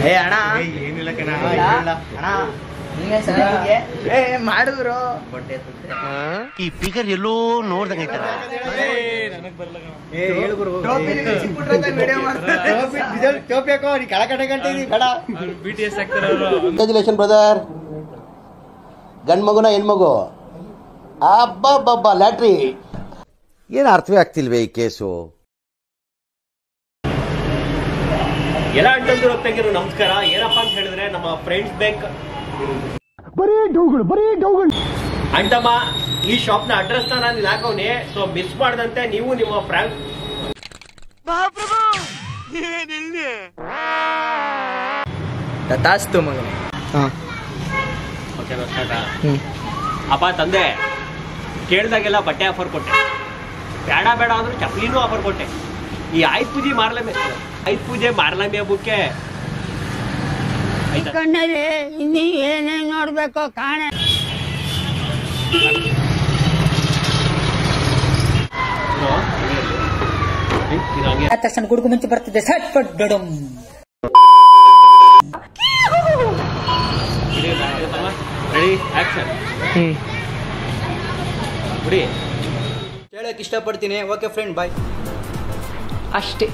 ಏ ಅಣ್ಣ ಏನಿಲ್ಲ ಕಣ ಅಣ್ಣ ಮಾಡಿದ್ರು ಈ ಫಿಗರ್ ಎಲ್ಲೋ ನೋಡ್ದಂಗ ಕಂಗ್ರಾಚುಲೇಷನ್ ಬ್ರದರ್. ಗಂಡ್ ಮಗುನ ಹೆಣ್ಮಗು ಅಬ್ಬಬ್ಬಬ್ಬ ಲ್ಯಾಟ್ರಿ. ಏನು ಅರ್ಥವೇ ಆಗ್ತಿಲ್ವೇ ಈ ಕೇಸು. ಎಲ್ಲ ಅಂಟಂದು ಹೋಗ್ತಾಗಿರೋ ನಮಸ್ಕಾರ. ಏನಪ್ಪ ಅಂತ ಹೇಳಿದ್ರೆ ನಮ್ಮ ಫ್ರೆಂಡ್ಸ್ ಬೇಕ್ ಬರೀ ಡೌಗಳು ಅಂಟಮ್ಮ ಈ ಶಾಪ್ ನ ಅಡ್ರೆಸ್ ನ ನಾನು ಹಾಕವ್ನಿ. ಸೊ ಮಿಸ್ ಮಾಡದಂತೆ ನೀವು ನಿಮ್ಮ ಫ್ರೆಂಡ್ ತಾಸ್ತು ಮಗನೇ. ಅಪ್ಪ ತಂದೆ ಕೇಳ್ದಾಗೆಲ್ಲ ಬಟ್ಟೆ ಆಫರ್ ಕೊಟ್ಟೆ, ಬೇಡ ಬೇಡ ಅಂದ್ರೆ ಚಪ್ಪಲಿನೂ ಆಫರ್ ಕೊಟ್ಟೆ. ಈ ಆಯ್ತು ಪೂಜೆ ಮಾರ್ಲಮಿ ಹಬ್ಬಕ್ಕೆ ಕಣ್ಣಲ್ಲಿ ಇನ್ನೀ ಏನೇನ್ ನೋಡ್ಬೇಕು ಕಾಣೆ. ತಕ್ಷಣ ಗುಡುಗು ಮುಂಚೆ ಬರ್ತಿದ್ದೆ ಸಟ್ ಪಟ್ ಡಡಂ. Ready action. ಹೇಳಕ್ ಇಷ್ಟಪಡ್ತೀನಿ. ಓಕೆ ಫ್ರೆಂಡ್, ಬಾಯ್. ಅಷ್ಟೇ.